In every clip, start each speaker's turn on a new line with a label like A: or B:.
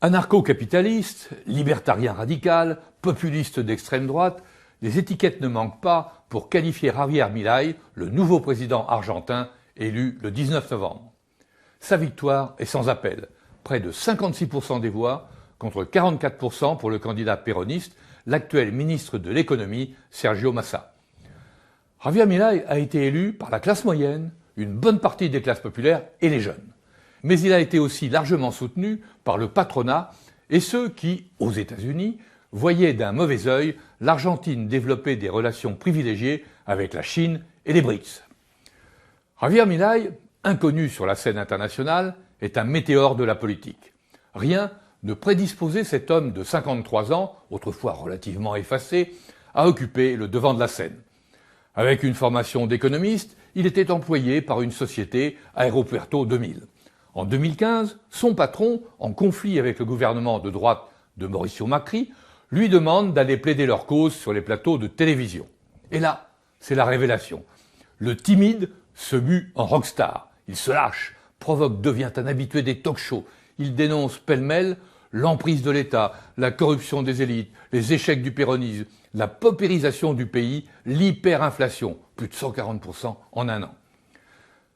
A: Anarcho-capitaliste, libertarien radical, populiste d'extrême droite, les étiquettes ne manquent pas pour qualifier Javier Milei, le nouveau président argentin élu le 19 novembre. Sa victoire est sans appel, près de 56% des voix contre 44% pour le candidat péroniste, l'actuel ministre de l'économie Sergio Massa. Javier Milei a été élu par la classe moyenne, une bonne partie des classes populaires et les jeunes. Mais il a été aussi largement soutenu par le patronat et ceux qui, aux États-Unis, voyaient d'un mauvais œil l'Argentine développer des relations privilégiées avec la Chine et les BRICS. Javier Milei, inconnu sur la scène internationale, est un météore de la politique. Rien ne prédisposait cet homme de 53 ans, autrefois relativement effacé, à occuper le devant de la scène. Avec une formation d'économiste, il était employé par une société Aeropuerto 2000. En 2015, son patron, en conflit avec le gouvernement de droite de Mauricio Macri, lui demande d'aller plaider leur cause sur les plateaux de télévision. Et là, c'est la révélation. Le timide se mue en rockstar. Il se lâche, provoque, devient un habitué des talk-shows. Il dénonce pêle-mêle l'emprise de l'État, la corruption des élites, les échecs du péronisme, la paupérisation du pays, l'hyperinflation, plus de 140% en un an.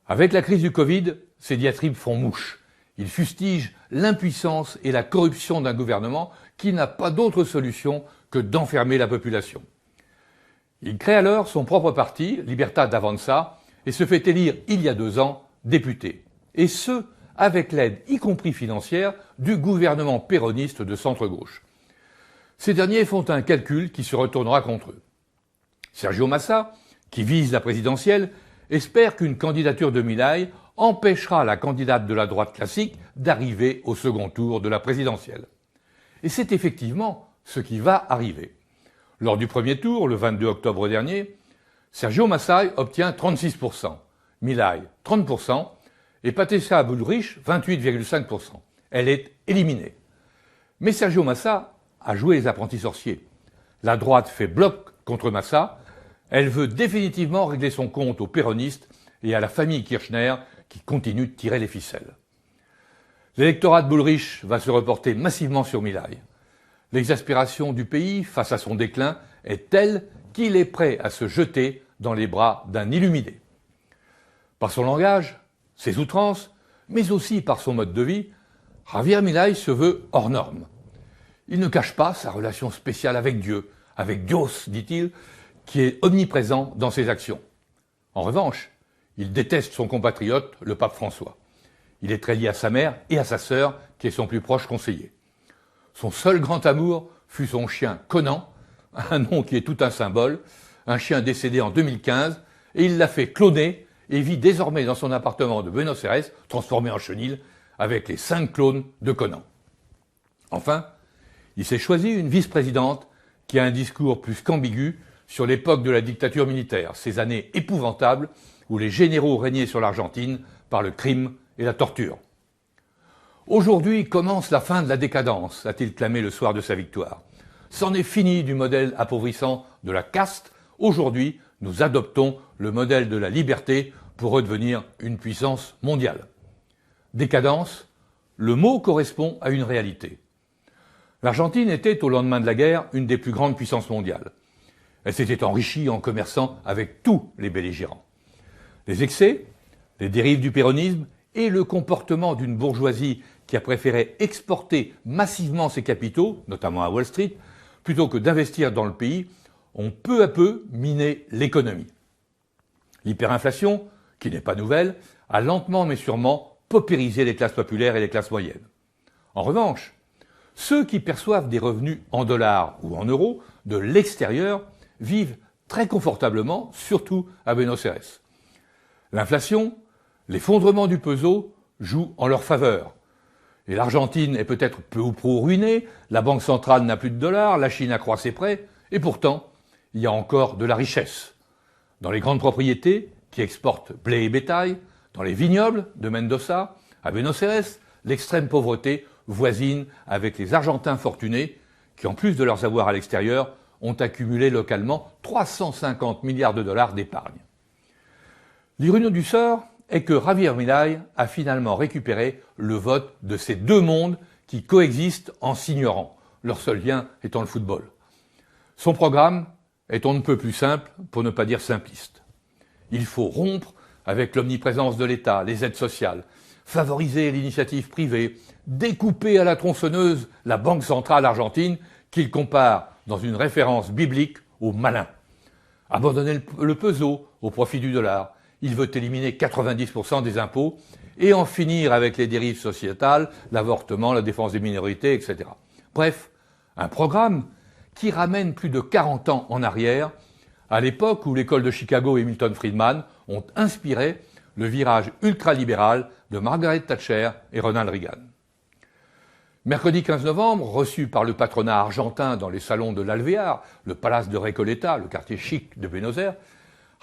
A: Avec la crise du Covid, ces diatribes font mouche. Il fustige l'impuissance et la corruption d'un gouvernement qui n'a pas d'autre solution que d'enfermer la population. Il crée alors son propre parti, Libertad Avanza, et se fait élire il y a 2 ans député. Et ce, avec l'aide, y compris financière, du gouvernement péroniste de centre-gauche. Ces derniers font un calcul qui se retournera contre eux. Sergio Massa, qui vise la présidentielle, espère qu'une candidature de Milei empêchera la candidate de la droite classique d'arriver au second tour de la présidentielle. Et c'est effectivement ce qui va arriver. Lors du premier tour, le 22 octobre dernier, Sergio Massa obtient 36%, Milei 30% et Patricia Bullrich 28,5%. Elle est éliminée. Mais Sergio Massa a joué les apprentis sorciers. La droite fait bloc contre Massa. Elle veut définitivement régler son compte aux péronistes et à la famille Kirchner qui continue de tirer les ficelles. L'électorat de Bullrich va se reporter massivement sur Milei. L'exaspération du pays face à son déclin est telle qu'il est prêt à se jeter dans les bras d'un illuminé. Par son langage, ses outrances, mais aussi par son mode de vie, Javier Milei se veut hors norme. Il ne cache pas sa relation spéciale avec Dieu, avec Dios, dit-il, qui est omniprésent dans ses actions. En revanche, il déteste son compatriote, le pape François. Il est très lié à sa mère et à sa sœur, qui est son plus proche conseiller. Son seul grand amour fut son chien Conan, un nom qui est tout un symbole, un chien décédé en 2015, et il l'a fait cloner et vit désormais dans son appartement de Buenos Aires, transformé en chenil, avec les 5 clones de Conan. Enfin, il s'est choisi une vice-présidente qui a un discours plus qu'ambigu sur l'époque de la dictature militaire, ces années épouvantables où les généraux régnaient sur l'Argentine par le crime et la torture. Aujourd'hui commence la fin de la décadence, a-t-il clamé le soir de sa victoire. C'en est fini du modèle appauvrissant de la caste. Aujourd'hui, nous adoptons le modèle de la liberté pour redevenir une puissance mondiale. Décadence, le mot correspond à une réalité. L'Argentine était, au lendemain de la guerre, une des plus grandes puissances mondiales. Elle s'était enrichie en commerçant avec tous les belligérants. Les excès, les dérives du péronisme et le comportement d'une bourgeoisie qui a préféré exporter massivement ses capitaux, notamment à Wall Street, plutôt que d'investir dans le pays, ont peu à peu miné l'économie. L'hyperinflation, qui n'est pas nouvelle, a lentement mais sûrement paupérisé les classes populaires et les classes moyennes. En revanche, ceux qui perçoivent des revenus en dollars ou en euros de l'extérieur vivent très confortablement, surtout à Buenos Aires. L'inflation, l'effondrement du peso jouent en leur faveur. Et l'Argentine est peut-être peu ou prou ruinée, la Banque centrale n'a plus de dollars, la Chine accroît ses prêts, et pourtant, il y a encore de la richesse. Dans les grandes propriétés qui exportent blé et bétail, dans les vignobles de Mendoza, à Buenos Aires, l'extrême pauvreté voisine avec les Argentins fortunés qui, en plus de leurs avoirs à l'extérieur, ont accumulé localement 350 milliards de dollars d'épargne. L'ironie du sort est que Javier Milei a finalement récupéré le vote de ces deux mondes qui coexistent en s'ignorant, leur seul lien étant le football. Son programme est on ne peut plus simple, pour ne pas dire simpliste. Il faut rompre avec l'omniprésence de l'État, les aides sociales, favoriser l'initiative privée, découper à la tronçonneuse la Banque centrale argentine qu'il compare dans une référence biblique au malin. Abandonner le peso au profit du dollar. Il veut éliminer 90% des impôts et en finir avec les dérives sociétales, l'avortement, la défense des minorités, etc. Bref, un programme qui ramène plus de 40 ans en arrière, à l'époque où l'école de Chicago et Milton Friedman ont inspiré le virage ultralibéral de Margaret Thatcher et Ronald Reagan. Mercredi 15 novembre, reçu par le patronat argentin dans les salons de l'Alvear, le palace de Recoleta, le quartier chic de Buenos Aires,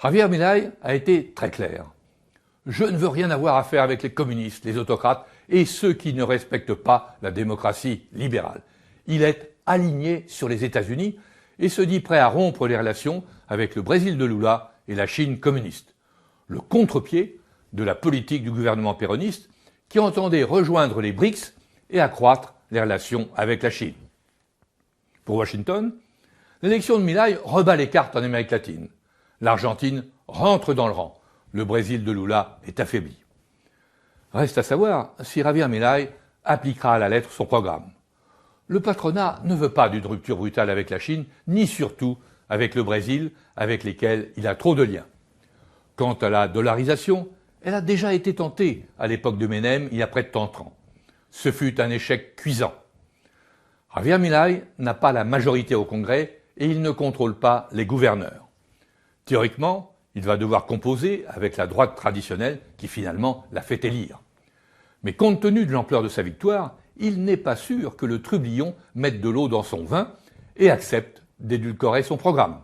A: Javier Milei a été très clair. Je ne veux rien avoir à faire avec les communistes, les autocrates et ceux qui ne respectent pas la démocratie libérale. Il est aligné sur les États-Unis et se dit prêt à rompre les relations avec le Brésil de Lula et la Chine communiste. Le contre-pied de la politique du gouvernement péroniste qui entendait rejoindre les BRICS et accroître les relations avec la Chine. Pour Washington, l'élection de Milei rebat les cartes en Amérique latine. L'Argentine rentre dans le rang. Le Brésil de Lula est affaibli. Reste à savoir si Javier Milei appliquera à la lettre son programme. Le patronat ne veut pas d'une rupture brutale avec la Chine, ni surtout avec le Brésil, avec lesquels il a trop de liens. Quant à la dollarisation, elle a déjà été tentée à l'époque de Menem, il y a près de 30 ans. Ce fut un échec cuisant. Javier Milei n'a pas la majorité au Congrès et il ne contrôle pas les gouverneurs. Théoriquement, il va devoir composer avec la droite traditionnelle qui finalement l'a fait élire. Mais compte tenu de l'ampleur de sa victoire, il n'est pas sûr que le trublion mette de l'eau dans son vin et accepte d'édulcorer son programme.